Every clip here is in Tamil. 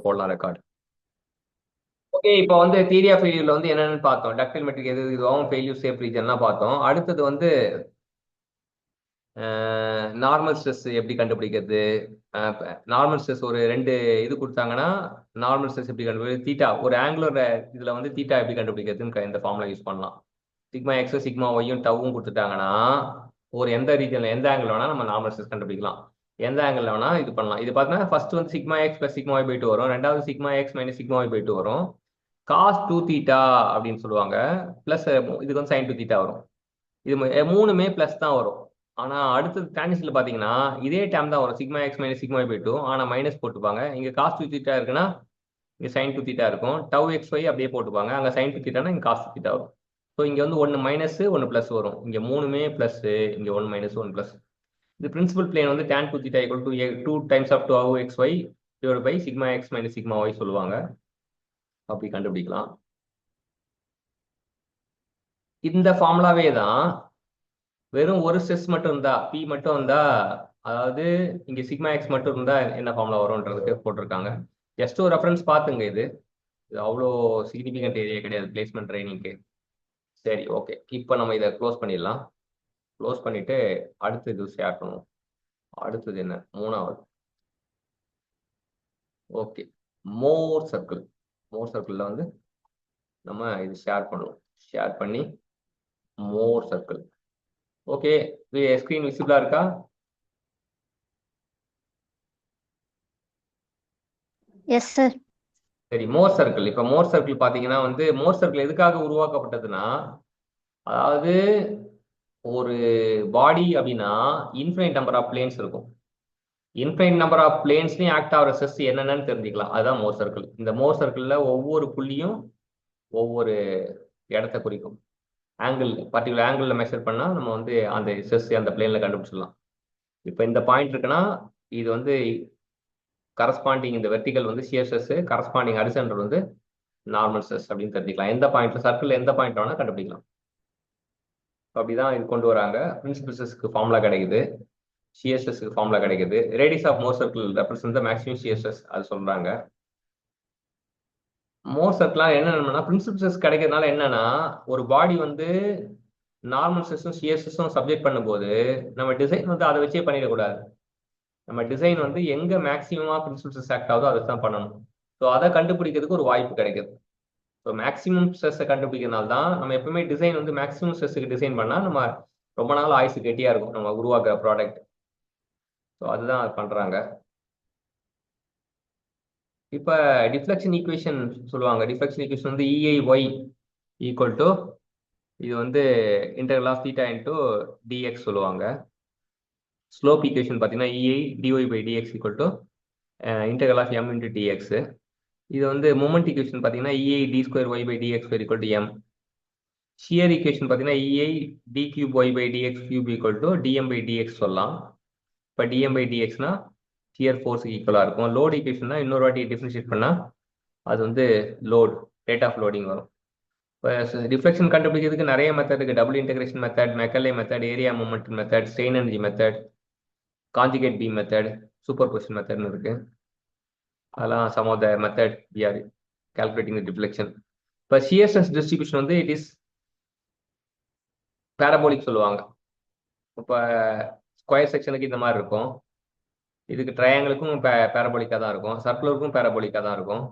போடலாம் ரெக்கார்டு. ஓகே, இப்போ வந்து தியரி ஆஃப் ஃபெயிலியர்ல வந்து என்னென்னு பார்த்தோம். டக்டைல் மெட்ரிக் எது இதுவாகும், ஃபெயிலியர் சேஃப் ரீஜன்லாம் பார்த்தோம். அடுத்தது வந்து நார்மல் ஸ்ட்ரெஸ் எப்படி கண்டுபிடிக்கிறது. நார்மல் ஸ்ட்ரெஸ் ஒரு ரெண்டு இது கொடுத்தாங்கன்னா நார்மல் ஸ்ட்ரெஸ் எப்படி கண்டுபிடிக்கிறது, தீட்டா ஒரு ஆங்குலர் இதுல வந்து தீட்டா எப்படி கண்டுபிடிக்கிறதுன்னு இந்த ஃபார்முலா யூஸ் பண்ணலாம். சிக்மா எக்ஸ் சிக்மா ஒய்யும் டவ்வும் கொடுத்துட்டாங்கன்னா ஒரு எந்த ரீஜன்ல எந்த ஆங்கிள் வேணா நம்ம நார்மல் ஸ்ட்ரெஸ் கண்டுபிடிக்கலாம். எந்த ஆங்கிள் வேணா இது பண்ணலாம். இது பார்த்தீங்கன்னா ஃபர்ஸ்ட் வந்து sigma X plus sigma Y by two வரும். ரெண்டாவது sigma X minus sigma Y by two வரும். காஸ் டூ தீட்டா அப்படின்னு சொல்லுவாங்க. பிளஸ் இதுக்கு வந்து சைன் டூ தீட்டா வரும். இது மூணுமே பிளஸ் தான் வரும். ஆனா அடுத்தது டான்ஜென்ட்ல பாத்தீங்கன்னா இதே டேம் தான் வரும், sigma X minus sigma by two. ஆனா மைனஸ் போட்டுப்பாங்க. இங்க காஸ் டூ தீட்டா இருக்குன்னா இங்க சைன் டூ தீட்டா இருக்கும். டவ் எக்ஸ் ஒய் அப்படியே போட்டுப்பாங்க. அங்க சைன் டூ தீட்டானா இங்க காஸ் டூ தீட்டா வரும். ஸோ இங்க வந்து ஒன்னு மைனஸ் ஒன்னு பிளஸ் வரும். இங்க மூணுமே பிளஸ், இங்க ஒன் மைனஸ் ஒன் பிளஸ். இது பிரின்சிபல் பிளேன் வந்து tan two theta equal to two times of tau X Y divide by sigma X minus sigma Y சொல்லுவாங்க. அப்படி கண்டுபிடிக்கலாம். இந்த ஃபார்முலாவே தான் வெறும் ஒரு ஸ்ட்ரெஸ் மட்டும் இருந்தா, பி மட்டும் இருந்தா, அதாவது இங்க சிக்மா எக்ஸ் மட்டும் இருந்தா என்ன ஃபார்முலா வரும்ன்றதுக்கு போட்டிருக்காங்க. ஜஸ்ட் ஒரு ரெஃபரன்ஸ் பாத்துங்க. இது அவ்வளோ சிக்னிபிகன்ட் ஏரியா கிடையாது பிளேஸ்மெண்ட் ட்ரைனிங்க்கு. சரி, ஓகே, இப்போ நம்ம இதை க்ளோஸ் பண்ணிடலாம். க்ளோஸ் பண்ணிட்டு அடுத்து இது ஷேர் பண்ணுவோம். அடுத்தது என்ன, மூணாவது. ஓகே, மோர் சர்க்கிள். மோர் சர்க்கிள்ல வந்து நம்ம இது ஷேர் பண்ணுவோம். ஷேர் பண்ணி மோர் சர்க்கிள். ஓகே, ஸ்கிரீன் விசிபிளா இருக்கா? Yes sir. சரி, மோர் சர்க்கிள். இப்ப மோர் சர்க்கிள் பாத்தீங்கன்னா வந்து மோர் சர்க்கிள் எதுக்காக உருவாக்கப்பட்டதுன்னா, அதாவது ஒரு பாடி அப்படின்னா இன்ஃபைனைட் நம்பர் ஆஃப் பிளேன்ஸ் இருக்கும். இன்ஃபைனைட் நம்பர் ஆஃப் பிளேன்ஸ்லயும் ஆக்ட் ஆகிற ஸ்ட்ரெஸ் என்னென்னு தெரிஞ்சுக்கலாம். அதுதான் மோர் சர்க்கிள். இந்த மோர் சர்க்கிள்ல ஒவ்வொரு புள்ளியும் ஒவ்வொரு இடத்த குறிக்கும். ஆங்கிள், பர்டிகுலர் ஆங்கிள் மெஷர் பண்ணா நம்ம வந்து அந்த ஸ்ட்ரெஸ் அந்த பிளேன்ல கண்டுபிடிச்சிடலாம். இப்ப இந்த பாயிண்ட் இருக்குன்னா இது வந்து கரஸ்பாண்டிங், இந்த வெர்டிகல் வந்து ஷியர் ஸ்ட்ரெஸ், கரஸ்பாண்டிங் ஹரிசாண்டல் வந்து நார்மல் ஸ்ட்ரெஸ் அப்படின்னு தெரிஞ்சுக்கலாம். எந்த பாயிண்ட்ல சர்க்கிள் எந்த பாயிண்ட் வேணா கண்டுபிடிக்கலாம். அப்படிதான் இது கொண்டு வராங்க. பிரின்சிபல் ஸ்ட்ரெஸ்க்கு ஃபார்முலா கிடைக்குது, ஷியர் ஸ்ட்ரெஸ்க்கு ஃபார்முலா கிடைக்குது. Radius of Mohr circle represent the maximum shear stress அது சொல்றாங்க. மோர் சர்க்கிள்லாம் என்னன்னா பிரின்சிபல் ஸ்ட்ரெஸ் கிடைக்கிறதுனால என்னன்னா, ஒரு பாடி வந்து நார்மல் ஸ்ட்ரெஸ்ஸும் ஷியர் ஸ்ட்ரெஸ்ஸும் சப்ஜெக்ட் பண்ணும்போது நம்ம டிசைன் வந்து அதை வச்சே பண்ணிடக்கூடாது. நம்ம டிசைன் வந்து எங்க மேக்ஸிமமா பிரின்சிபல் ஸ்ட்ரெஸ் ஆக்ட் ஆகுதோ அதை தான் பண்ணணும். ஸோ அதை கண்டுபிடிக்கிறதுக்கு ஒரு வாய்ப்பு கிடைக்குது. ஸோ மேக்ஸிமம் ஸ்ட்ரெஸ்ஸை கண்டுபிடிக்கிறதுனால தான் நம்ம எப்பவுமே டிசைன் வந்து மேக்ஸிமம் ஸ்ட்ரெஸ்ஸுக்கு டிசைன் பண்ணால் நம்ம ரொம்ப நாள் ஆயுசு கெட்டியா இருக்கும் நம்ம உருவாக்குற ப்ராடக்ட். ஸோ அதுதான் பண்றாங்க. இப்போ டிஃப்ளெக்ஷன் ஈக்குவேஷன் சொல்லுவாங்க. டிஃப்ளெக்ஷன் ஈக்குவேஷன் வந்து இஐ ஒய் ஈக்குவல் டு இது வந்து integral of theta into dx சொல்லுவாங்க. ஸ்லோப் ஈக்குவேஷன் பார்த்தீங்கன்னா EI dy by dx equal to integral of M into dx. இது வந்து மொமெண்ட் ஈக்குவேஷன் பார்த்தீங்கன்னா EI d square y by dx square equal to M. Shear equation பார்த்தீங்கன்னா EI d cube y by dx cube equal to dM by dx சொல்லலாம். இப்போ டிஎம் பை டிஎக்ஸ்னா ஷியர் ஃபோர்ஸுக்கு ஈக்குவலாக இருக்கும். லோட் ஈக்குவேஷன்னா இன்னொரு வாட்டி டிஃபரன்ஷியேட் பண்ணால் அது வந்து லோட், ரேட் ஆஃப் லோடிங் வரும். இப்போ டிஃப்ளெக்ஷன் கண்டுபிடிக்கிறதுக்கு நிறைய மெத்தட் இருக்கு. Double integration method, Macaulay method, area moment method, strain energy method, conjugate beam method, superposition மெத்தட்னு இருக்கு. அதெல்லாம் some of the method we are calculating the deflection. இப்போ ஷியர் ஸ்ட்ரெஸ் டிஸ்ட்ரிபியூஷன் வந்து இட் இஸ் பேரபோலிக் சொல்லுவாங்க. இப்போ ஸ்கொயர் செக்ஷனுக்கு இந்த மாதிரி இருக்கும். இதுக்கு ட்ரையாங்கிளுக்கும் பேரபோலிக்காக தான் இருக்கும். சர்க்குலருக்கும் பேரபோலிக்காக தான் இருக்கும்.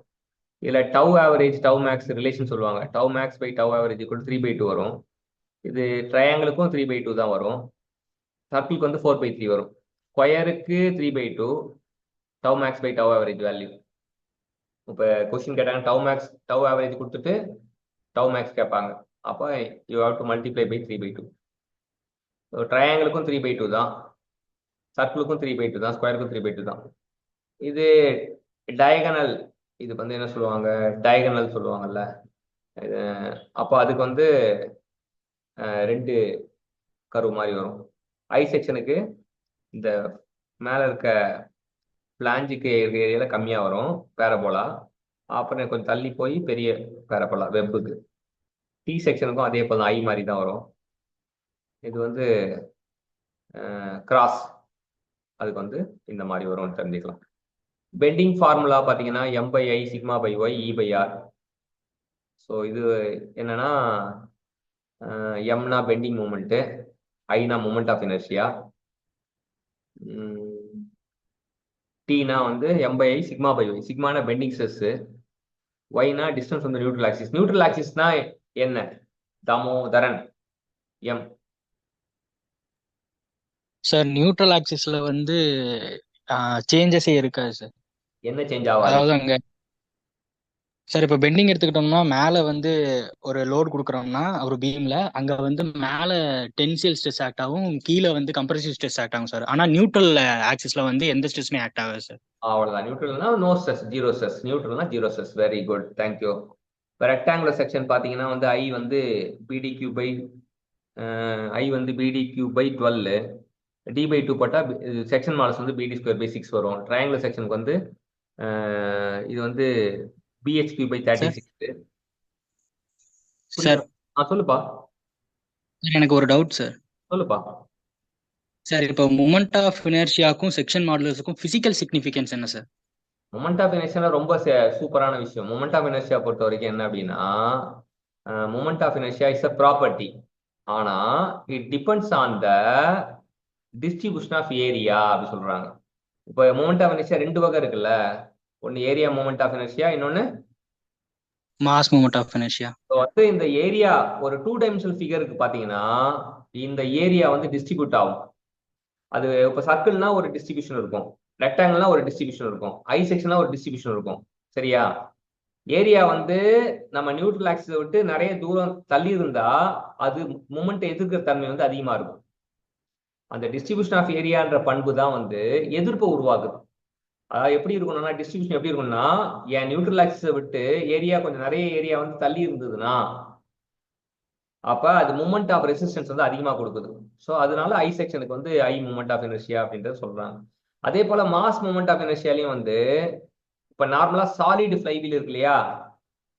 இதில் tau average tau max relation சொல்லுவாங்க. Tau max by tau average கூட 3/2 வரும். இது ட்ரையாங்கிளுக்கும் 3/2 தான் வரும். சர்க்கிளுக்கு வந்து 4/3 வரும். ஸ்கொயருக்கு 3/2, tau max by tau average value. இப்போ கொஸ்டின் கேட்டாங்க டவ் மேக்ஸ் டவ் ஆவரேஜ் கொடுத்துட்டு டவ் மேக்ஸ் கேட்பாங்க. அப்போ you have to multiply by 3/2. ட்ரையாங்கிளுக்கும் 3/2 தான், சர்க்கிளுக்கும் 3/2 தான், ஸ்கொயருக்கும் 3/2 தான். இது டயகனல், இது வந்து என்ன சொல்லுவாங்க, டயகனல் சொல்லுவாங்கல்ல. அப்போ அதுக்கு வந்து ரெண்டு கர்வ் மாதிரி வரும். ஐ செக்ஷனுக்கு இந்த மேலே இருக்க பிளாஞ்சுக்கு ஏரியால கம்மியாக வரும் பேரபோலா. அப்புறம் கொஞ்சம் தள்ளி போய் பெரிய பேரபோலா வெப்புக்கு. டி செக்ஷனுக்கும் அதே போல் ஐ மாதிரி தான் வரும். இது வந்து கிராஸ், அதுக்கு வந்து இந்த மாதிரி வரும்னு தெரிஞ்சுக்கலாம். பெண்டிங் ஃபார்முலா பார்த்தீங்கன்னா M by I sigma by y E by R. So இது என்னன்னா எம்னா பெண்டிங் மூமெண்ட்டு, ஐனா மூமெண்ட் ஆஃப் இனர்ஷியா, டீனா வந்து M by I sigma by y. சிக்மான பெண்டிங் ஸ்ட்ரெஸ், ஒய்னா டிஸ்டன்ஸ் வந்து நியூட்ரல் ஆக்சிஸ். நியூட்ரல் ஆக்சிஸ்னா என்ன? தாமோதரன் எம். சார் நியூட்ரல் ஆக்சிஸ்ல வந்து சேஞ்சஸே இருக்காது சார். என்ன சேஞ்ச் ஆகாது? அதாவது அங்க சார் இப்போ பெண்டிங் எடுத்துக்கிட்டோம்னா மேலே வந்து ஒரு லோட் கொடுக்குறோம்னா ஒரு பீம்ல அங்க வந்து மேலே டென்சியல் ஸ்ட்ரெஸ் ஆக்ட் ஆகும், கீழே வந்து கம்ப்ரசிவ் ஸ்ட்ரெஸ் ஆக்ட் ஆகும் சார். ஆனா நியூட்ரல் ஆக்சிஸ்ல வந்து எந்த ஸ்ட்ரெஸ்மே ஆக்ட் ஆகாது சார். அவ்வளவுதான். நியூட்ரல்னா நோ ஸ்ட்ரெஸ், ஜீரோ ஸ்ட்ரெஸ். நியூட்ரல்னா zero stress. Very good, thank you. இப்போ ரெக்டாங்குலர் செக்ஷன் பார்த்தீங்கன்னா வந்து ஐ வந்து பிடி கியூ பை ஐ வந்து பிடி கியூ பை 12, டி பை 2 போட்டால் செக்ஷன் மாடல்ஸ் வந்து பிடி ஸ்கொயர் பை 6 வரும். ட்ரையாங்குலர் செக்ஷனுக்கு வந்து இது வந்து பிஹெச் கியூ பை சார் 36. சார் சொல்லுப்பா. எனக்கு ஒரு டவுட் சார். சொல்லுப்பா. சார் இப்போ மொமெண்ட் ஆஃப் இனர்ஷியாக்கும் செக்ஷன் மாடுலஸுக்கும் பிசிக்கல் சிக்னிஃபிகன்ஸ் என்ன சார்? மொமெண்ட் ஆஃப் இனர்ஷியா ரொம்ப சூப்பரான விஷயம். மொமெண்ட் ஆஃப் இனர்ஷியா பொறுத்த வரைக்கும் என்ன அப்படின்னா, moment of inertia is a property. ஆனா it depends on the distribution of area அப்படி சொல்றாங்க. இப்போ மொமெண்ட் ஆஃப் இனர்ஷியா ரெண்டு வகை இருக்குல்ல. ஒன்னு ஏரியா மொமெண்ட் ஆஃப் இனர்ஷியா, இன்னொன்னு மாஸ் மொமெண்ட் ஆஃப் இனர்ஷியா. வந்து இந்த ஏரியா ஒரு 2 டைமென்ஷனல் ஃபிகருக்கு பாத்தீங்கன்னா இந்த ஏரியா வந்து டிஸ்ட்ரிபியூட் ஆகும். அது இப்போ சர்க்கிள்னா ஒரு டிஸ்ட்ரிபியூஷன் இருக்கும், ரெக்டாங்கிள்னா ஒரு டிஸ்ட்ரிபியூஷன் இருக்கும், ஐ செக்ஷனா ஒரு டிஸ்ட்ரிபியூஷன் இருக்கும். சரியா? ஏரியா வந்து நம்ம நியூட்ரல் ஆக்சிஸை விட்டு நிறைய தூரம் தள்ளி இருந்தா அது மூமெண்ட் எதிர்க்கிற தன்மை வந்து அதிகமா இருக்கும். அந்த டிஸ்ட்ரிபியூஷன் ஆஃப் ஏரியான்ற பண்பு தான் வந்து எதிர்ப்பை உருவாக்குது. அதாவது எப்படி இருக்கணும்னா, டிஸ்ட்ரிபியூஷன் எப்படி இருக்கும்னா, என் நியூட்ரல் ஆக்சிஸை விட்டு ஏரியா கொஞ்சம் நிறைய ஏரியா வந்து தள்ளி இருந்ததுன்னா அப்ப அது மூமெண்ட் ஆஃப் ரெசிஸ்டன்ஸ் வந்து அதிகமா கொடுக்குது. ஸோ அதனால ஐ செக்ஷனுக்கு வந்து ஐ மூமெண்ட் ஆஃப் இனர்ஷியா அப்படின்றத சொல்றாங்க. அதே போல மாஸ் மூமெண்ட் ஆஃப் இனர்ஷியாலையும் வந்து இப்ப நார்மலா சாலிட் ஃபிளைவீல் இருக்கு இல்லையா,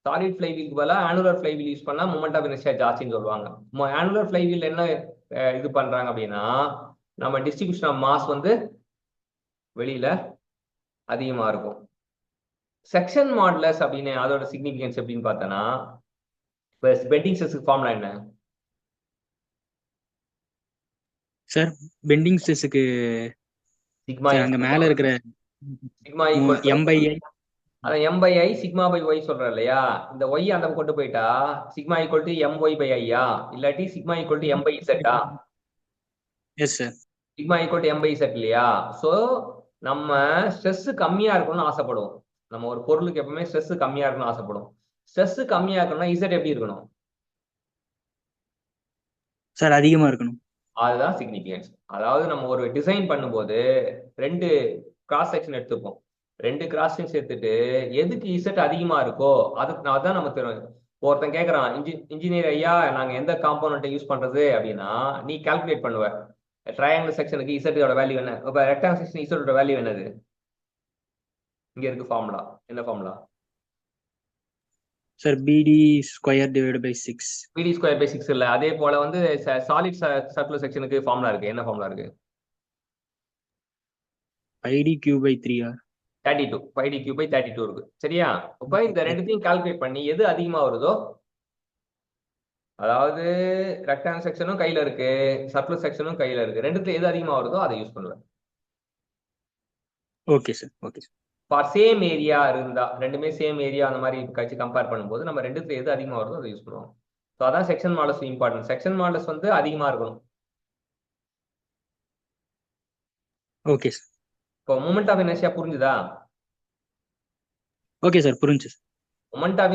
சாலிட் ஃபிளைவீலுக்கு பதிலாக ஆனுலர் ஃபிளைவீல் யூஸ் பண்ணா மூமெண்ட் ஆஃப் இனர்ஷியா ஜாஸ்தின்னு சொல்லுவாங்க. ஆனுலர் ஃபிளைவீல் என்ன இது பண்றாங்க அப்படின்னா, நம்ம டிஸ்ட்ரிபியூஷன் ஆஃப் மாஸ் வந்து வெளியில அதிகமா இருக்கும். செக்ஷன் மாடுலஸ் அப்படின்னு அதோட சிக்னிபிகன்ஸ் எப்படின்னு பார்த்தோன்னா, இப்போ பெண்டிங் ஸ்ட்ரெஸ்க்கு ஃபார்முலா என்ன? சார் பெண்டிங் ஸ்ட்ரெஸ்க்கு சிக்மா அங்க மேல இருக்கிற sigma equal M by I. அதான் M by I sigma by y சொல்றேன் இல்லையா. இந்த ஒய் அந்த கொண்டு போயிட்டா sigma equal to M y by ஐயா, இல்லாட்டி sigma equal to M by இசட்டா? Yes sir. Sigma equal to M by Z இல்லையா. ஸோ நம்ம ஸ்ட்ரெஸ் கம்மியா இருக்கணும்னு ஆசைப்படுவோம். நம்ம ஒரு பொருளுக்கு எப்பவுமே ஸ்ட்ரெஸ் கம்மியா இருக்கணும்னு ஆசைப்படுவோம். ஸ்ட்ரெஸ் கம்மியா இருக்கணும்னா இசட் எப்படி இருக்கணும் சார்? அதிகமா இருக்கணும். அதுதான் சிக்னிபிகன்ஸ். அதாவது நம்ம ஒரு டிசைன் பண்ணும்போது ரெண்டு கிராஸ் செக்ஷன் எடுத்துப்போம். ரெண்டு கிராஸ் செக்ஷன் எடுத்துட்டு எதுக்கு இசட் அதிகமா இருக்கோ அதுக்கு அதான் நம்ம தெரியும். ஒருத்தன் கேட்கறான், இன்ஜினியர் ஐயா நாங்க எந்த காம்போனண்ட்டை யூஸ் பண்றது அப்படின்னா, நீ கால்குலேட் பண்ணுவ ட்ரையாங்கிள் செக்ஷனுக்கு இசட்டோட வேல்யூ என்ன. இப்போ ரெக்டாங்கிள் செக்ஷன் இசட்டோட வேல்யூ என்னது? இங்க இருக்கு ஃபார்முலா. என்ன ஃபார்முலா சார்? பிடி ஸ்கொயர் டிவைட் பை 6. பிடி ஸ்கொயர் பை 6 இல்ல. அதே போல வந்து சாலிட் சர்க்குலர் செக்ஷனுக்கு ஃபார்முலா இருக்கு. என்ன ஃபார்முலா இருக்கு? ID Q by 3r. 32 5d cube by 32 இருக்கு. சரியா? இப்போ இந்த ரெண்டுத்தையும் கால்குலேட் பண்ணி எது அதிகமா வருதோ, அதாவது ரெக்டாங்கிள் செக்ஷனும் கையில இருக்கு, சர்க்குலர் செக்ஷனும் கையில இருக்கு, ரெண்டுத்துல எது அதிகமா வருதோ அதை யூஸ் பண்ணுவேன். Okay sir. Okay sir. For same area இருந்தா, ரெண்டுமே சேம் ஏரியா அந்த மாதிரி கட்சி கம்பேர் பண்ணும்போது நம்ம ரெண்டுத்துல எது அதிகமா வருதோ அதை யூஸ் பண்ணுவோம். ஸோ அதான் section models important. Section models வந்து அதிகமா இருக்கணும். Okay sir. இப்போ மூமெண்ட் ஆஃப் இனர்ஷியா புரிஞ்சுதா? ஓகே சார், புரிஞ்சு. மொமெண்ட் ஆஃப்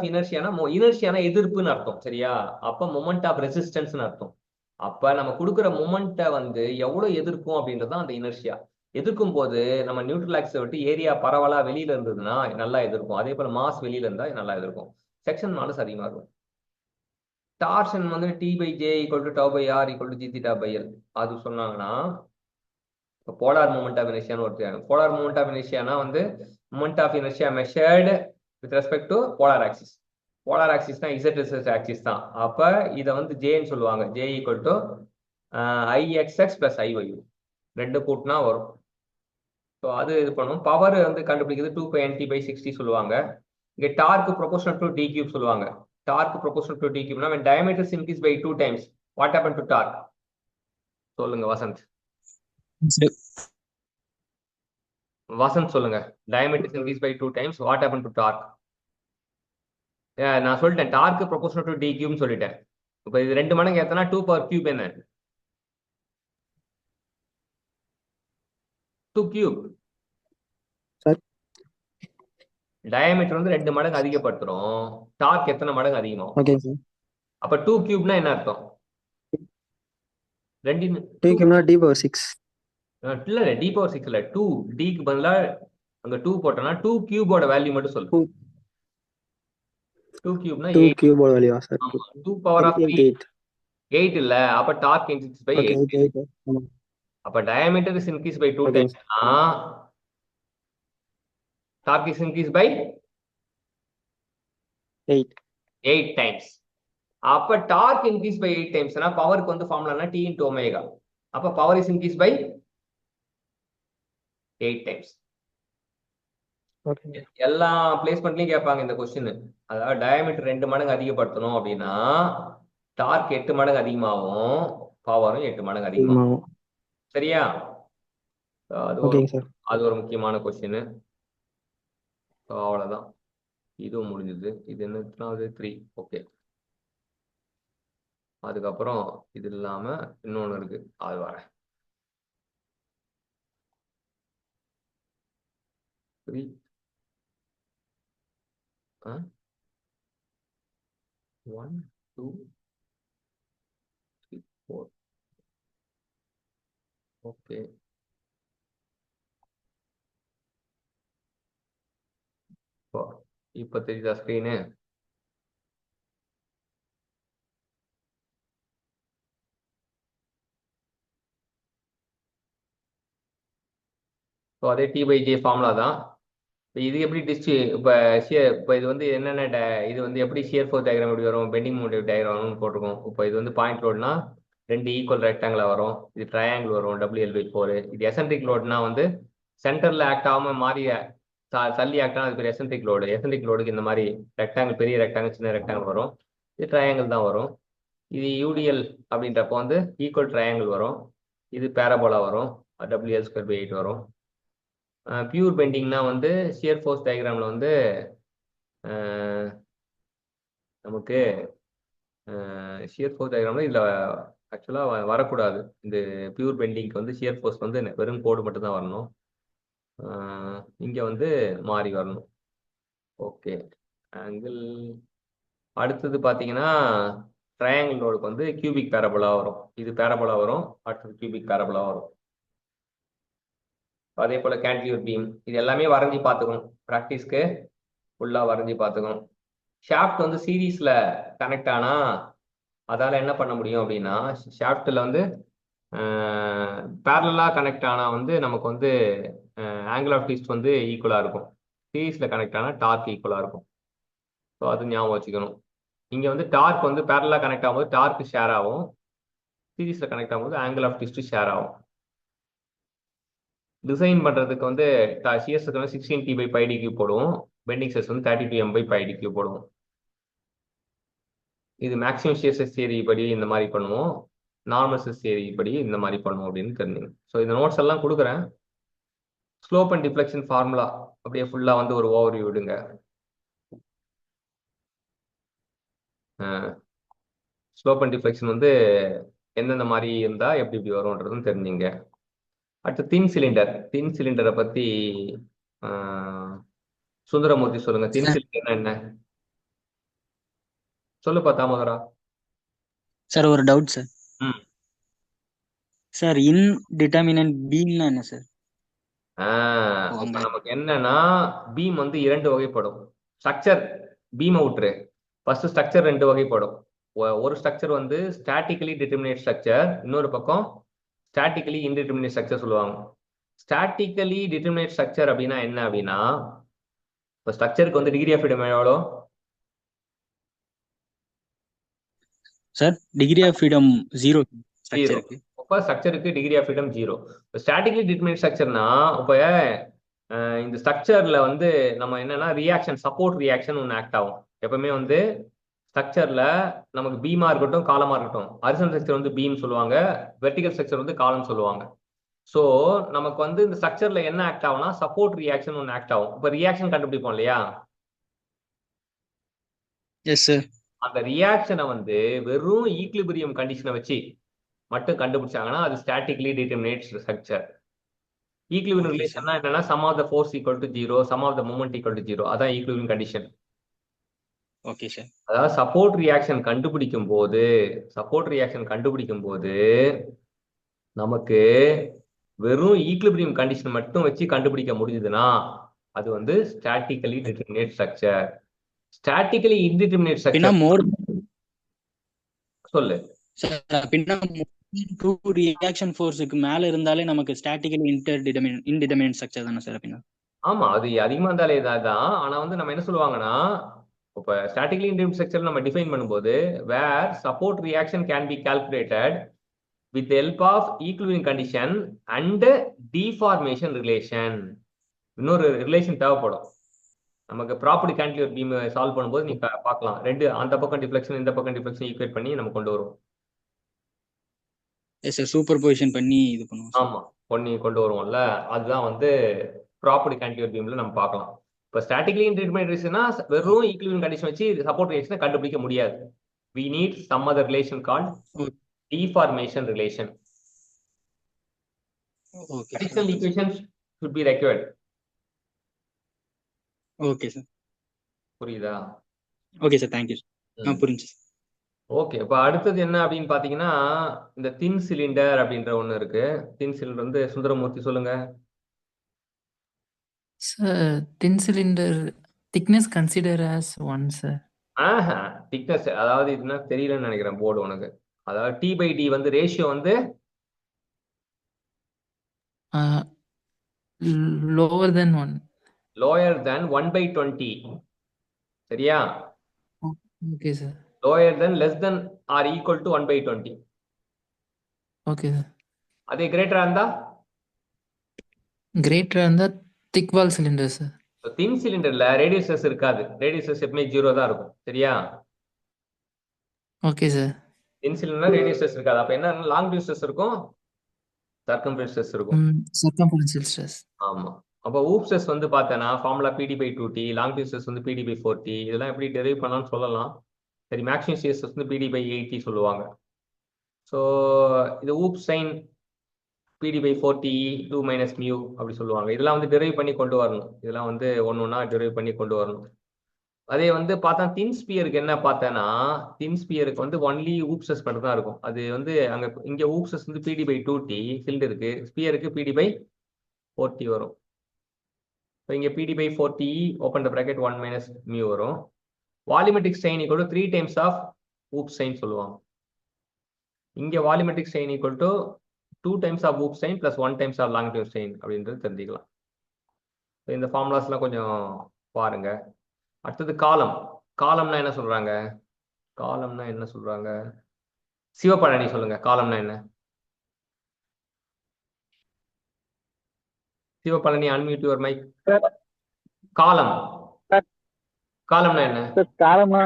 இனர்ஷியானா, இனர்ஷியானா எதிர்ப்புன்னு அர்த்தம். சரியா? அப்ப மொமெண்ட் ஆஃப் ரெசிஸ்டன்ஸ்னு அர்த்தம். அப்ப நம்ம கொடுக்குற மொமெண்ட்டை வந்து எவ்வளவு எதிர்க்கும் அப்படின்றது அந்த இனர்ஷியா. எதிர்க்கும் போது நம்ம நியூட்ரல் ஆக்சிஸை விட்டு ஏரியா பரவலா வெளியில இருந்ததுன்னா நல்லா எதிர்க்கும். அதே போல மாஸ் வெளியில இருந்தா நல்லா எதிர்க்கும். செக்ஷன் மாடல்ஸ் அதிகமா இருக்கும். டார்ஷன் வந்து T by J equal to tau by R equal to G theta by L அது சொன்னாங்கன்னா, இப்போ போலார் மூமெண்ட் ஆஃப் இனர்ஷியான்னு ஒருத்தர். போலார் மூமெண்ட் ஆஃப் இனர்ஷியானா வந்து moment of inertia measured with respect to polar axis. Polar ஆக்சிஸ்னா இசட் ஆக்சிஸ் தான். அப்ப இதை வந்து ஜேன்னு சொல்லுவாங்க. J equal to Ixx plus Iy. ரெண்டு கூட்டினா வரும். ஸோ அது இது பண்ணும். பவர் வந்து கண்டுபிடிக்கிறது 2πnt/60 சொல்லுவாங்க. இங்க torque proportional to D cube சொல்லுவாங்க. டார்க் ப்ரொபோஷனல் டு டி கியூப்னா when diameter is increased by 2 times what happened to torque? சொல்லுங்க வசந்த். வசந்த் சொல்லுங்க. diameter is increased by 2 times what happened to torque? நான் சொல்லிட்டேன் டார்க் ப்ரொபோஷனல் டு டி கியூப்னு சொல்லிட்டேன். இப்போ இது 2 மடங்கு ஏத்தனா 2 பவர் கியூப் என்ன? 2 கியூப். சார் டயாமீட்டர் வந்து 2 மடங்கு அதிகப்படுத்துறோம். டார்க் எத்தனை மடங்கு அதிகமாகும்? ஓகேங்க சார். அப்ப 2 கியூப்னா என்ன அர்த்தம்? 2 2 கியூப்னா d/6. இல்ல d/6 இல்ல 2 டிக்கு பதிலா அங்க 2 போட்டோம்னா 2 கியூபோட வேல்யூ மட்டும் சொல்லு. 2 கியூப்னா 2 8. கியூபோட வேல்யூவா சார்? 2 power of 3 8. 8 இல்ல. அப்ப டார்க் இன்க்ரீஸ் பை ஓகே 8. 8. ஆமா. அப்ப diameter is increase by 2 okay times torque is increase by 8 times. அப்ப டார்க் இன்க்ரீஸ் பை 8 டைம்ஸ்னா பவருக்கு வந்து ஃபார்முலானா T into ஒமேகா. அப்ப power is increase by 8 times. Okay. எல்லா பிளேஸ்மெண்ட்லயும் கேட்பாங்க இந்த கொஸ்டின். அதாவது டயாமீட்டர் 2 மடங்கு அதிகப்படுத்தணும் அப்படின்னா டார்க் 8 மடங்கு அதிகமாகும், பவரும் 8 மடங்கு அதிகமாகும். சரியா? ஓகேங்க சார். அது ஒரு முக்கியமான கொஸ்டின். அவ்வளவுதான். இதுவும் முடிஞ்சது. இது என்ன 3. ஓகே. அதுக்கப்புறம் இது இல்லாம இன்னொன்னு இருக்கு, அது வரேன். 3 1 2 3 4. ஓகே. இப்ப தெரியுதா ஸ்கிரீனு? ஸோ அதே T/J ஃபார்முலா தான். இது எப்படி இப்போ இது வந்து என்னென்ன இது வந்து எப்படி ஷியர் ஃபோர்ஸ் டயக்ராம் எப்படி வரும், பெண்டிங் மொமெண்ட் டயக்ராம்னு போட்டிருக்கோம். இப்போ இது வந்து பாயிண்ட் லோட்னா 2 ஈக்குவல் ரெக்டாங்கிளா வரும். இது ட்ரையாங்கிள் வரும் WL/4. இது எசன்ட்ரிக் லோட்னா வந்து சென்டர்ல ஆக்ட் ஆகாம மாறி தள்ளி ஆக்ட் ஆகும். அது பேர் எசன்ட்ரிக் லோடு. எசன்ட்ரிக் லோடுக்கு இந்த மாதிரி ரெக்டாங்கிள், பெரிய ரெக்டாங்கிள் சின்ன ரெக்டாங்கிள் வரும். இது ட்ரையாங்கிள் தான் வரும். இது யூடிஎல் அப்படின்றப்போ வந்து ஈக்குவல் ட்ரையாங்கிள் வரும். இது பேரபோலா வரும். WL²/8 வரும். பியூர் பெண்டிங்னா வந்து ஷியர் ஃபோர்ஸ் டயக்ராம்ல வந்து நமக்கு ஷியர் ஃபோர்ஸ் டயக்ராம்ல இதுல ஆக்சுவலா வரக்கூடாது. இந்த பியூர் பெண்டிங்க்கு வந்து ஷியர் ஃபோர்ஸ் வந்து வெறும் கோடு மட்டும் தான் வரணும். இங்க வந்து மாறி வரணும். ஓகே. ஆங்கிள் அடுத்தது பாத்தீங்கன்னா ட்ரையாங்கிள் லோடுக்கு வந்து கியூபிக் பேரபோலா வரும். இது பேரபோலா வரும், அடுத்தது கியூபிக் பேரபோலா வரும். அதே போல கேன்டிலிவர் பீம் இது எல்லாமே வரைஞ்சி பார்த்துக்கணும். ப்ராக்டிஸ்க்கு ஃபுல்லா வரைஞ்சி பார்த்துக்கணும். ஷாஃப்ட் வந்து சீரீஸ்ல கனெக்ட் ஆனா அதால என்ன பண்ண முடியும் அப்படின்னா, ஷாஃப்ட்ல வந்து பேரலா கனெக்ட் ஆனா வந்து நமக்கு வந்து ஆங்கிள் ஆஃப் ட்விஸ்ட் வந்து ஈக்குவலா இருக்கும். சீரீஸ்ல கனெக்ட் ஆனா டார்க் ஈக்குவலா இருக்கும். ஸோ அது ஞாபகம் வச்சுக்கணும். இங்க வந்து டார்க் வந்து பேரலா கனெக்ட் ஆகும்போது டார்க் ஷேர் ஆகும், சீரீஸ்ல கனெக்ட் ஆகும்போது ஆங்கிள் ஆஃப் ட்விஸ்ட் ஷேர் ஆகும். டிசைன் பண்றதுக்கு வந்து சிஎஸ் வந்து 16t/πd³ போடுவோம். பெண்டிங் ஸ்ட்ரெஸ் வந்து 32m/πd³ போடுவோம். இது மேக்ஸிமம் ஷியர் ஸ்ட்ரெஸ் தியரி படி இந்த மாதிரி பண்ணுவோம், நார்மல் ஸ்ட்ரெஸ் தியரி படி இந்த மாதிரி பண்ணுவோம் அப்படின்னு தெரிஞ்சுங்க. ஸோ இந்த நோட்ஸ் எல்லாம் கொடுக்குறேன். ஸ்லோப் அண்ட் டிஃப்ளெக்ஷன் ஃபார்முலா அப்படியே ஃபுல்லா வந்து ஒரு ஓவர்வியூ விடுங்க. ஸ்லோப் அண்ட் டிஃப்ளெக்ஷன் வந்து எந்தெந்த மாதிரி இருந்தா எப்படி எப்படி வரும்ன்றதும் தெரிஞ்சுங்க. அடுத்து தின் சிலிண்டரை பத்தி சுந்தரமூர்த்தி சொல்லுங்க. தின் சிலிண்டர் என்ன சொல்லுப்பா தாமோதரா. சார் ஒரு டவுட் சார். சார் இன்டிட்டர்மினன்ட் பீம்னா என்ன சார்? நமக்கு என்னன்னா பீம் வந்து 2 வகைப்படும். ஸ்ட்ரக்சர் பீமை விட்டுரு, ஃபர்ஸ்ட் ஸ்ட்ரக்சர் 2 வகைப்படும். ஒரு ஸ்ட்ரக்சர் வந்து ஸ்டாட்டிக்கலி டிட்டர்மினேட் ஸ்ட்ரக்சர், இன்னொரு பக்கம் ஸ்டாட்டிக்கலி இன்டிட்டர்மினேட் ஸ்ட்ரக்சர் சொல்லுவாங்க. ஸ்டாட்டிக்கலி டிட்டர்மினேட் ஸ்ட்ரக்சர் அப்படின்னா என்ன அப்படின்னா, இப்போ ஸ்ட்ரக்சருக்கு வந்து டிகிரி ஆஃப் ஃப்ரீடம் எவ்வளோ சார்? டிகிரி ஆஃப் ஃப்ரீடம் 0 ஸ்ட்ரக்சருக்கு. அப்போ ஸ்ட்ரக்சருக்கு degree of freedom 0. Statically determinate ஸ்ட்ரக்சர்னா இப்போ இந்த ஸ்ட்ரக்சர்ல வந்து நம்ம என்னன்னா ரியாக்ஷன் சப்போர்ட் ரியாக்ஷன் ஒன்று ஆக்ட் ஆகும். எப்பவுமே வந்து ஸ்ட்ரக்சர்ல நமக்கு பீமா இருக்கட்டும் காலமா இருக்கட்டும், ஹரிசாண்டல் ஸ்ட்ரக்சர் வந்து பீம் சொல்லுவாங்க, வெர்டிகல் ஸ்ட்ரக்சர் வந்து காலம் சொல்லுவாங்க. ஸோ நமக்கு வந்து இந்த ஸ்ட்ரக்சர்ல என்ன ஆக்ட் ஆகும்னா சப்போர்ட் ரியாக்ஷன் ஒன்று ஆக்ட் ஆகும். இப்போ ரியாக்ஷன் கண்டுபிடிப்போம் இல்லையா, எஸ் சார். அந்த ரியாக்ஷனை வந்து வெறும் ஈக்லிபிரியம் கண்டிஷனை வச்சு மட்டும் கண்டுபிடிச்சாங்கன்னா அது ஸ்டாட்டிக்லி டிட்டர்மினேட் ஸ்ட்ரக்சர். ஈக்லிபிரியம் ரிலேஷன்னா என்னன்னா sum of the force equal to 0, sum of the moment equal to 0, அதான் ஈக்லிபிரியம் கண்டிஷன். Okay sir. அதாவது சப்போர்ட் ரியாக்ஷன் கண்டுபிடிக்கும் போது நமக்கு வெறும் ஈக்லிபிரியம் கண்டிஷன் மட்டும் வச்சு கண்டுபிடிக்க முடிஞ்சதுன்னா அது வந்து statically determinate structure. Statically indeterminate structure சொல்லு சார். பின்ன டூ ரியாக்ஷன் ஃபோர்ஸுக்கு மேல இருந்தாலே நமக்கு ஸ்டாட்டிக்கலி இன்டிட்டர்மினேட் ஸ்ட்ரக்சர் தானே சார் அப்படின்னா? ஆமா, அது அதிகமா இருந்தாலே தான். ஆனா வந்து நம்ம என்ன சொல்லுவாங்கன்னா இப்போ ஸ்டாட்டிக்கலி இன்டிட்டர்மினேட் ஸ்ட்ரக்சர் நம்ம டிஃபைன் பண்ணும்போது where support reaction can be calculated with the help of equilibrium condition and deformation relation. இன்னொரு ரிலேஷன் தேவைப்படும் நமக்கு. ப்ராப்பர்ட்டி கேன்டிலிவர் பீம் சால்வ் பண்ணும்போது நீ பார்க்கலாம், ரெண்டு அந்த பக்கம் டிஃப்ளெக்ஷன் இந்த பக்கம் டிஃப்ளெக்ஷன் ஈக்குவேட் பண்ணி நம்ம கொண்டு வருவோம். எஸ் சார், சூப்பர் பொசிஷன் பண்ணி இது பண்ணுவோம். ஆமா, பண்ணி கொண்டு வருவோம்ல, அதுதான் வந்து ப்ராப்பர்ட்டி கேன்டிலிவர் பீம்ல நம்ம பார்க்கலாம். இப்போ ஸ்டாட்டிக்கலி இன்டிட்டர்மினேட் ரிலேஷன்னா வெறும் ஈக்குலிபிரியம் கண்டிஷன் வச்சு சப்போர்ட் ரிலேஷனை கண்டுபிடிக்க முடியாது. we need some other relation called deformation relation. Okay. Additional equations should be required. Okay sir. புரியுதா? Okay sir, thank you. புரிஞ்சு. ஓகே, இப்போ அடுத்தது என்ன அப்படின்னு பாத்தீங்கன்னா இந்த தின் சிலிண்டர் அப்படின்ற ஒண்ணு இருக்கு. தின் சிலிண்டர் வந்து சுந்தரமூர்த்தி சொல்லுங்க. Sir, thin cylinder thickness consider as 1 sir. Thickness அதாவது இதுனா தெரியலன்னு நினைக்கிறேன் போர்டு உனக்கு. அதாவது T/D வந்து ரேஷியோ வந்து லோவர் தென் 1. Lower than 1/20. சரியா? Okay sir. Lower than less than or equal to 1/20. Okay sir. அதே கிரேட்டரா இருந்தா கிரேட்டரா இருந்தா thick wall cylinder sir. Thin சிலிண்டர்ல ரேடியஸ் ஸ்ட்ரெஸ் இருக்காது, ரேடியஸ் ஸ்ட்ரெஸ் எப்பவுமே 0 தான் இருக்கும். சரியா? Okay sir. தின் சிலிண்டர்ல ரேடியஸ் ஸ்ட்ரெஸ் இருக்காது. அப்ப என்ன லாங் டியூ ஸ்ட்ரெஸ் இருக்கும், சர்க்கம்ஃபரன்ஸ் ஸ்ட்ரெஸ் இருக்கும். Circumferential stress. ஆமா. அப்போ ஊப் ஸ்ட்ரெஸ் வந்து பார்த்தேன்னா formula PD/2T, long due stress வந்து PD/4T. இதெல்லாம் எப்படி டெரைவ் பண்ணலாம்னு சொல்லலாம். சரி, மேக்ஸிமம் ஸ்ட்ரெஸ் வந்து PD/8T சொல்லுவாங்க. ஸோ இது ஊப் சைன் PD/4T 2 - μ அப்படி சொல்லுவாங்க. இதெல்லாம் வந்து டெரைவ் பண்ணி கொண்டு வரணும். இதெல்லாம் வந்து ஒன்னொன்னா டெரைவ் பண்ணி கொண்டு வரணும். அதே வந்து பார்த்தா தின் ஸ்பியருக்கு என்ன பார்த்தேன்னா தின் ஸ்பியருக்கு வந்து ஒன்லி ஊப் ஸ்ட்ரெஸ் மட்டும் தான் இருக்கும். அது வந்து இங்க ஊப் ஸ்ட்ரெஸ் வந்து PD/2T சிலிண்டருக்கு, ஸ்பியருக்கு PD/4T வரும். இப்போ இங்க PD/4T ஓப்பன் த பிராக்கெட் 1 - μ வரும். Volumetric strain equal to 3 times of hoop strain சொல்லுவாங்க. இங்க volumetric strain equal to 2 times of hoop strain plus 1 times of longitudinal strain அப்படின்றது தெரிஞ்சுக்கலாம். இந்த ஃபார்முலாஸ்லாம் கொஞ்சம் பாருங்க. அடுத்தது காலம்னா என்ன சொல்றாங்க? சிவபழனி சொல்லுங்க, காலம்னா என்ன? சிவபழனி, அன்மியூட் யுவர் மைக். காலம்னா என்ன? காலம்னா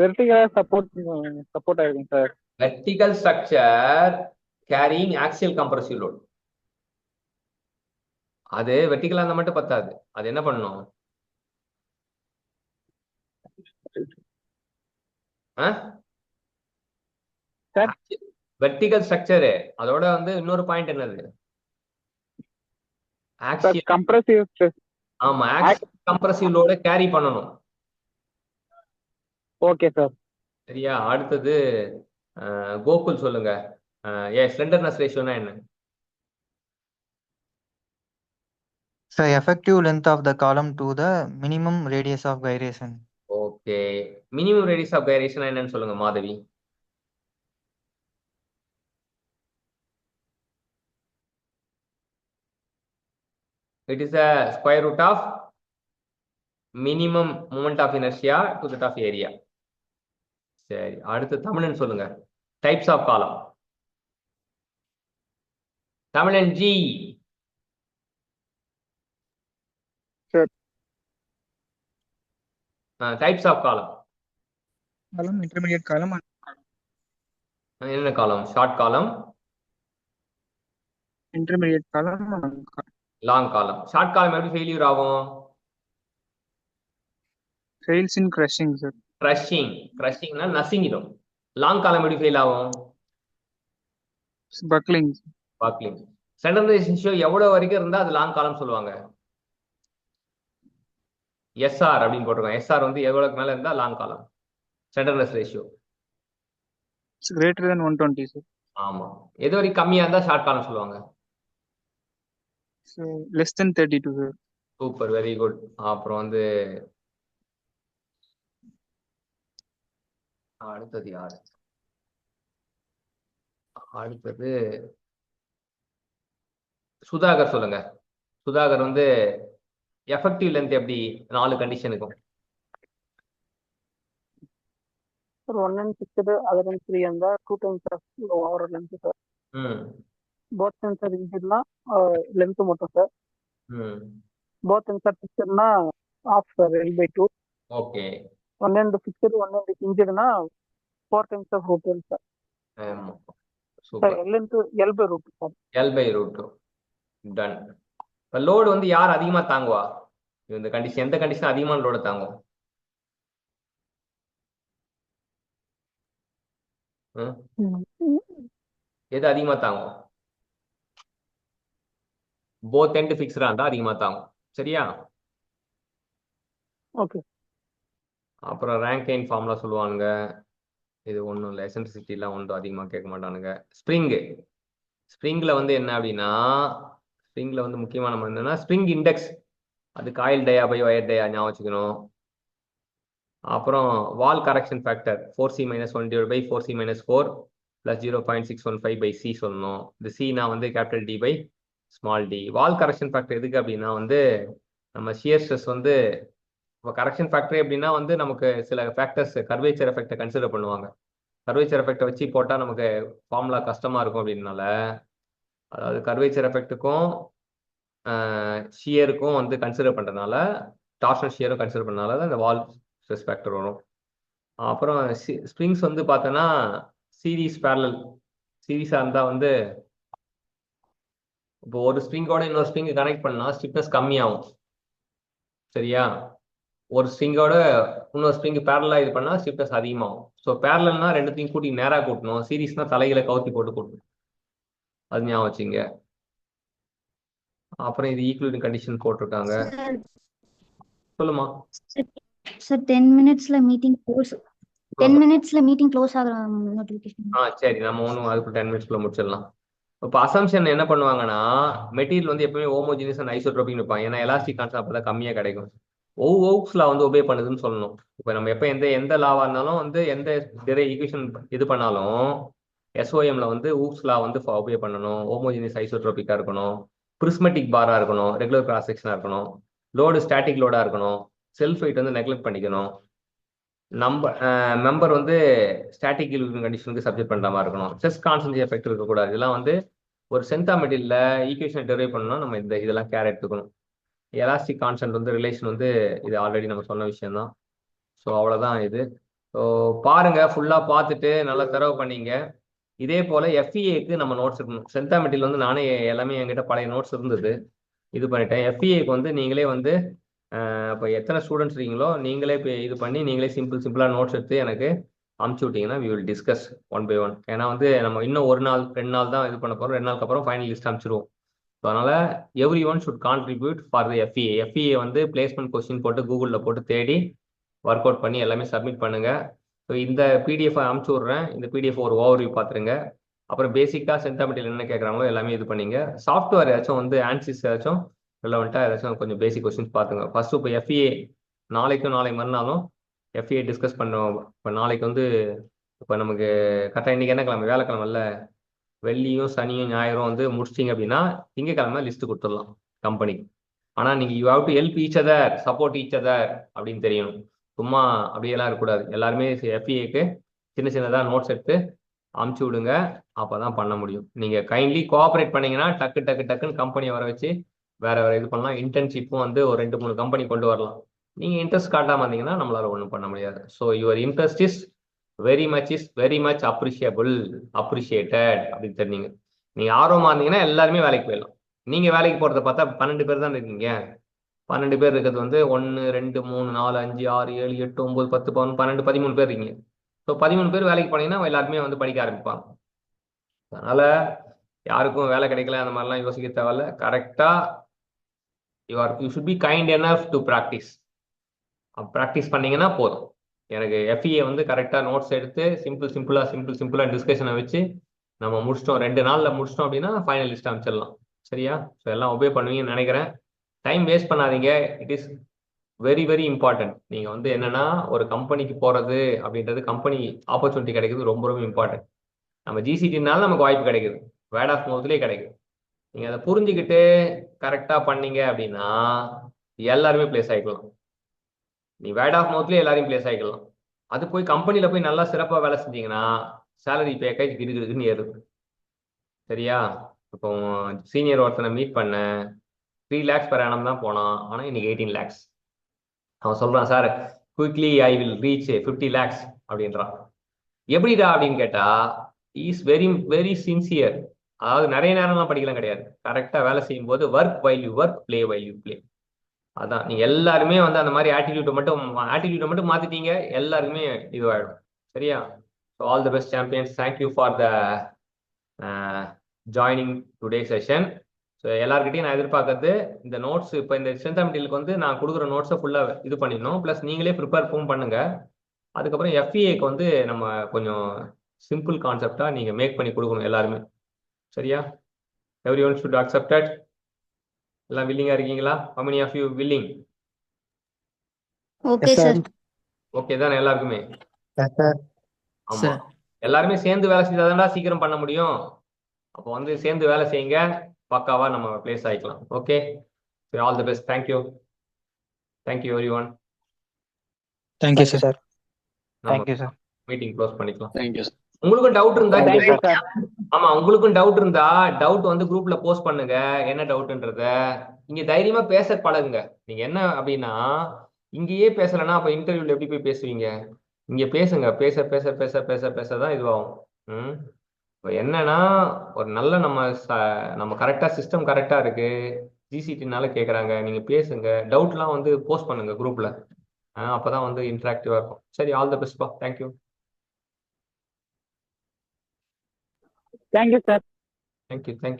வெர்டிகலா சப்போர்ட் ஆயிருக்கும் sir. Vertical structure carrying axial compressive load. அது வெர்டிகலா இருந்தா மட்டும் பத்தாது, அது என்ன பண்ணணும்? வெர்டிகல் ஸ்ட்ரக்சர் அதோட வந்து இன்னொரு பாயிண்ட் என்னது? Axial compressive stress. ஆமா, ஆக்சியல் கம்ப்ரசிவ் லோட கேரி பண்ணணும். Okay sir. சரியா? அடுத்தது கோகுல் சொல்லுங்க. ஸ்லெண்டர்னஸ் ரேஷியோனா என்ன? So effective length of the column to the minimum radius of gyration. Okay, minimum radius of gyration என்னன்னு சொல்லுங்க Madhavi. It is a square root of minimum moment of inertia to that of area. சரி, அடுத்து தமிழன் சொல்லுங்க. டைப்ஸ் ஆஃப் காலம். தமிழன் ஜி. Sir. டைப்ஸ் ஆஃப் காலம். காலம், இன்டர்மீடியட் காலம், என்ன காலம்? ஷார்ட் காலம், இன்டர்மீடியட் காலம், லாங் காலம். ஷார்ட் காலம் எப்படி ஃபெயிலியர் ஆகும்? ஃபெயில்ஸ் இன் கிரஷிங் சார். கிரஷிங்னா நசுங்கிடும். லாங் காலம் எப்படி ஃபெயில் ஆகும்? பக்லிங். ஸ்டாண்டர்டைஸ் ரேஷியோ எவ்வளவு வரைக்கும் இருந்தா அது லாங் காலம் சொல்லுவாங்க? எஸ்ஆர் அப்படின்னு போட்டிருக்கோம். எஸ்ஆர் வந்து எவ்வளவுக்கு மேல இருந்தா லாங் காலம். Standardise ratio greater than 120 sir. ஆமா. எது வரைக்கும் கம்மியா இருந்தா ஷார்ட் காலம் சொல்லுவாங்க? Less than 32 sir. Super, very good. அப்புறம் வந்து அடுத்தது யாரு? அடுத்தது சுதாகர் சொல்லுங்க. சுதாகர் வந்து எஃபெக்டிவ் லென்த் எப்படி 4 கண்டிஷனுக்கும்? Sir, 1 and 6 other than 3 and the 2 times of overall length, sir. Both times are rigid na length மட்டும் sir. Both times are fixed na half sir, L/2. Okay. 1 and fixed, 1 and hinged na 4 times of root L, sir. Sir, super. L into L/root, sir. L/root. Done. இப்போ லோடு வந்து யார் அதிகமா தாங்குவா? இந்த கண்டிஷன் எந்த கண்டிஷன் அதிகமான லோடு தாங்கும்? எது அதிகமா தாங்கும்? போத் எண்ட் ஃபிக்ஸ்டா இருந்தா அதிகமா தாங்கும். சரியா? Okay. அப்புறம் ரேங்கைன் ஃபார்முலா சொல்லுவானுங்க. இது ஒன்றும் இல்லை, எசன்ட்ரிசிட்டிலாம் ஒன்றும் அதிகமாக கேட்க மாட்டானுங்க. ஸ்ப்ரிங்கில் வந்து என்ன அப்படின்னா, ஸ்ப்ரிங்கில் வந்து முக்கியமாக நம்ம என்னன்னா ஸ்ப்ரிங் இண்டெக்ஸ், அது காயில் டயா பை ஒயர் டயா ஞாபகம் வச்சுக்கணும். அப்புறம் வால் correction factor 4c - 1 / 4c - 4 + 0.615/c சொல்லணும். இந்த சினா வந்து capital D by small D. Wall correction factor எதுக்கு அப்படின்னா வந்து நம்ம ஷியர் ஸ்ட்ரெஸ் வந்து இப்போ கரெக்ஷன் ஃபேக்டர் எப்படின்னா வந்து நமக்கு சில ஃபேக்டர்ஸ் கர்வேச்சர் எஃபெக்டை கன்சிடர் பண்ணுவாங்க. கர்வேச்சர் எஃபெக்டை வச்சு போட்டால் நமக்கு ஃபார்முலா கஷ்டமாக இருக்கும் அப்படின்னால, அதாவது கர்வேச்சர் எஃபெக்ட்டுக்கும் ஷியருக்கும் வந்து கன்சிடர் பண்ணுறதுனால, டார்ஷனல் ஷியரும் கன்சிடர் பண்ணனால தான் இந்த வால் ஸ்ட்ரெஸ் ஃபேக்டர் வரும். அப்புறம் ஸ்ப்ரிங்ஸ் வந்து பார்த்தோன்னா சீரீஸ் பேரலல் சீரீஸாக இருந்தால் வந்து இப்போ ஒரு ஸ்ப்ரிங்கோட இன்னொரு ஸ்ப்ரிங் கனெக்ட் பண்ணால் ஸ்டிஃப்னஸ் கம்மியாகும். சரியா? ஒரு ஸ்ப்ரிங்கோட இன்னொரு ஸ்ப்ரிங் பேரலாக இது பண்ணால் ஸ்டிஃப்னஸ் அதிகமாகும். ஸோ பேரலல்னா ரெண்டுத்தையும் கூட்டி நேராக கூட்டணும், சீரீஸ்னா தலைகளை கவுத்தி போட்டு கூட்டணும். அது ஞாபகம் வச்சுங்க. அப்புறம் இது ஈக்குவலிட்டி கண்டிஷன் போட்டிருக்காங்க. சொல்லுமா. சார் 10 மினிட்ஸ்ல மீட்டிங் க்ளோஸ். 10 மினிட்ஸ்ல மீட்டிங் க்ளோஸ் ஆகுற நோட்டிஃபிகேஷன். சரி, நம்ம ஒன்றும் அதுக்கு 10 மினிட்ஸ்க்குள்ள முடிச்சிடலாம். இப்போ அசம்ஷன் என்ன பண்ணுவாங்கன்னா, மெட்டீரியல் வந்து எப்பவுமே ஹோமோஜினியஸ் அண்ட் ஐசோட்ரோபிக் இருப்பாங்க. ஏன்னா எலாஸ்டிக் கான்செப்ட் அப்போ தான் கம்மியாக கிடைக்கும். ஓக்ஸ் லா வந்து ஒபே பண்ணுதுன்னு சொல்லணும். இப்போ நம்ம எப்போ எந்த லாவா இருந்தாலும் வந்து எந்த ஈக்குவேஷன் இது பண்ணாலும் எஸ்ஓஎம்ல வந்து ஊக்ஸ் லா வந்து ஒபே பண்ணணும். ஹோமோஜினியஸ் ஐசோட்ரோபிக்கா இருக்கணும், பிரிஸ்மெட்டிக் பாரா இருக்கணும், ரெகுலர் கிராஸ் செக்ஷனா இருக்கணும், லோடு ஸ்டாட்டிக் லோடா இருக்கணும், செல்ஃப் வெயிட் வந்து நெக்லெக்ட் பண்ணிக்கணும், மெம்பர் வந்து ஸ்டாட்டிக் கண்டிஷனுக்கு சப்ஜெக்ட் பண்ற மாதிரி இருக்கணும், ஸ்ட்ரெஸ் கான்சன்ட்ரேஷன் எஃபெக்ட் இருக்கக்கூடாது. இதெல்லாம் வந்து ஒரு சென்டா மெட்டீரியல்ல ஈக்குவேஷன் டெரைவ் பண்ணணும்னா நம்ம இதெல்லாம் கேர் எடுத்துக்கணும். எலாஸ்டிக் கான்ஸ்டன்ட் வந்து ரிலேஷன் வந்து இது ஆல்ரெடி நம்ம சொன்ன விஷயம் தான். ஸோ அவ்வளோதான் இது. ஸோ பாருங்க, ஃபுல்லாக பார்த்துட்டு நல்லா தரவு பண்ணீங்க. இதே போல் எஃப்இஏக்கு நம்ம நோட்ஸ் இருக்கணும். சென்டா மெட்டீரியல் வந்து நானே எல்லாமே என்கிட்ட பழைய நோட்ஸ் இருந்தது, இது பண்ணிட்டேன். எஃப்இஏக்கு வந்து நீங்களே வந்து இப்போ எத்தனை ஸ்டூடெண்ட்ஸ் இருக்கீங்களோ நீங்களே இப்போ இது பண்ணி நீங்களே சிம்பிளாக நோட்ஸ் எடுத்து எனக்கு அமுச்சு விட்டீங்கன்னா we will discuss 1 by 1. ஏன்னா வந்து நம்ம இன்னும் 1 நாள் 2 நாள் தான் இது பண்ண போகிறோம். 2 நாளுக்கு அப்புறம் ஃபைனல் லிஸ்ட் அனுப்பிச்சிடுவோம். ஸோ அதனால every one should contribute for the FEA. FEA வந்து பிளேஸ்மெண்ட் கொஸ்டின் போட்டு கூகுளில் போட்டு தேடி ஒர்க் அவுட் பண்ணி எல்லாமே சப்மிட் பண்ணுங்க. ஸோ இந்த பிடிஎஃப் அனுப்பிச்சி விட்றேன். இந்த பிடிஎஃப் ஒரு ஓவர்வியூ பார்த்துருங்க. அப்புறம் பேசிக்காக சென்டா மெட்டீரியல் என்ன கேட்குறாங்களோ எல்லாமே இது பண்ணீங்க. சாஃப்ட்வேர் ஏதாச்சும் வந்து ஆன்சிஸ் ஏதாச்சும் ரிலவெண்ட்டாக ஏதாச்சும் கொஞ்சம் பேசிக் கொஸ்டின்ஸ் பார்த்துங்க. ஃபர்ஸ்ட் இப்போ எஃப்இஏ நாளைக்கு மறுநாளும் எஃப்இஏ டிஸ்கஸ் பண்ணுவோம். இப்போ நாளைக்கு வந்து இப்போ நமக்கு கரெக்டாக இன்றைக்கி என்ன கிழமை? வேலைக்கிழமைல வெள்ளியும் சனியும் ஞாயிறும் வந்து முடிச்சிட்டிங்க அப்படின்னா திங்கக்கிழமை லிஸ்ட்டு கொடுத்துடலாம் கம்பெனிக்கு. ஆனால் நீங்கள் you have to help each other, support each other அப்படின்னு தெரியணும். சும்மா அப்படியெல்லாம் இருக்கக்கூடாது. எல்லாருமே எஃப்இஏக்கு சின்னதாக நோட்ஸ் எடுத்து அமுச்சு விடுங்க, அப்பதான் பண்ண முடியும். நீங்க கைண்ட்லி கோஆபரேட் பண்ணீங்கன்னா டக்குன்னு கம்பெனி வர வச்சு வேற இது பண்ணலாம். இன்டர்ன்ஷிப்பும் வந்து ஒரு 2-3 கம்பெனி கொண்டு வரலாம். நீங்க இன்ட்ரெஸ்ட் காட்டாம இருந்தீங்கன்னா நம்மளால ஒன்றும் பண்ண முடியாது. So your interest is very much appreciated அப்படின்னு தெரிஞ்சீங்க. நீங்க ஆர்வமா இருந்தீங்கன்னா எல்லாருமே வேலைக்கு போயிடலாம். நீங்க வேலைக்கு போறத பார்த்தா 12 பேர் தான் இருக்கீங்க. 12 பேர் இருக்கிறது வந்து 1 2 3 4 5 6 7 8 9 10 11 12 13 பேர் இருக்கீங்க. ஸோ 13 பேர் வேலைக்கு போனீங்கன்னா எல்லாருமே வந்து படிக்க ஆரம்பிப்பாங்க. அதனால யாருக்கும் வேலை கிடைக்கல அந்த மாதிரிலாம் யோசிக்க தேவையில்ல. கரெக்டா you should be kind enough to practice பண்ணீங்கன்னா போதும். எனக்கு எஃப்இஏ வந்து கரெக்டாக நோட்ஸ் எடுத்து சிம்பிளாக டிஸ்கஷனை வச்சு நம்ம முடிச்சிட்டோம், 2 நாளில் முடிச்சிட்டோம் அப்படின்னா ஃபைனல் லிஸ்ட் அமைச்சிடலாம். சரியா? ஸோ எல்லாம் ஒபே பண்ணுவீங்கன்னு நினைக்கிறேன். டைம் வேஸ்ட் பண்ணாதீங்க. It is very important. நீங்கள் வந்து என்னன்னா ஒரு கம்பெனிக்கு போகிறது அப்படின்றது, கம்பெனி ஆப்பர்ச்சுனிட்டி கிடைக்கிறது ரொம்ப இம்பார்ட்டன்ட். நம்ம ஜிசிடினால நமக்கு வாய்ப்பு கிடைக்குது, வேர்ட் ஆஃப் மவுத்லேயே கிடைக்குது. நீங்கள் அதை புரிஞ்சுக்கிட்டு கரெக்டாக பண்ணீங்க அப்படின்னா எல்லாருமே பிளேஸ் ஆகிக்கலாம். நீ வேர்ட் ஆஃப் மவுத்லேயே எல்லாரையும் பிளேஸ் ஆகிக்கலாம். அது போய் கம்பெனியில் போய் நல்லா சிறப்பாக வேலை செஞ்சீங்கன்னா சேலரி பேக்கேஜ் கிடுகிடுன்னு ஏறுது. சரியா? இப்போ சீனியர் ஒருத்தனை மீட் பண்ண 3 lakhs per annum தான் போனான், ஆனால் இன்னைக்கு 18 lakhs. அவன் சொல்றான், sir quickly I will reach 50 lakhs அப்படின்றான். எப்படிடா அப்படின்னு கேட்டா, இஸ் வெரி சின்சியர். அதாவது நிறைய நேரம்லாம் படிக்கலாம் கிடையாது, கரெக்டா வேலை செய்யும் போது work while you work, play while you play. அதான் நீங்க எல்லாருமே வந்து அந்த மாதிரி ஆட்டிடியூட்டை மட்டும் மாத்திட்டீங்க, எல்லாருமே இதுவாயிடும். சரியா? So all the best champions. Thank you for the joining today session. So எல்லாருக்கிட்டையும் நான் எதிர்பார்க்கறது இந்த நோட்ஸ், இப்போ இந்த ஸ்ட்ரென்த் மெட்டீரியலுக்கு வந்து நான் கொடுக்குற நோட்ஸை ஃபுல்லாக இது பண்ணிடணும். ப்ளஸ் நீங்களே ப்ரிப்பேர் பண்ணுங்க. அதுக்கப்புறம் எஃப்இஏக்கு வந்து நம்ம கொஞ்சம் சிம்பிள் கான்செப்டாக நீங்கள் மேக் பண்ணி கொடுக்கணும் எல்லாருமே. சரியா? Every one should accepted. எல்லாம் வில்லிங்காக இருக்கீங்களா? how many of you willing? Okay sir. Okay தானே எல்லாருக்குமே? ஆமா, சார் எல்லாருமே சேர்ந்து வேலை செஞ்சாதான்டா சீக்கிரம் பண்ண முடியும். அப்போ வந்து சேர்ந்து வேலை செய்யுங்க, பக்காவா நம்ம பிளேஸ் ஆகிக்கலாம். Okay, all the best. Thank you everyone. Thank you thank you sir. Sir. Thank you sir. Meeting close பண்ணிக்கலாம். Thank you sir. உங்களுக்கும் டவுட் இருந்தா Thank you, sir. ஆமா, உங்களுக்கும் டவுட் இருந்தா டவுட் வந்து குரூப்ல போஸ்ட் பண்ணுங்க, என்ன டவுட்ன்றத. இங்க தைரியமா பேச பழகுங்க. நீங்க என்ன அப்படின்னா, இங்கேயே பேசலன்னா அப்ப இன்டர்வியூல எப்படி போய் பேசுவீங்க? இங்க பேசுங்க. பேச பேச பேச பேச பேசதான் இதுவாகும். இப்போ என்னன்னா, ஒரு நல்ல நம்ம கரெக்டா சிஸ்டம் கரெக்டா இருக்கு, ஜிசிடினால கேக்குறாங்க, நீங்க பேசுங்க, டவுட்லாம் வந்து போஸ்ட் பண்ணுங்க குரூப்ல. அப்பதான் வந்து இன்டராக்டிவா இருக்கும். சரி, ஆல் தி பெஸ்ட் பா. Thank you. Thank you, sir. Thank you.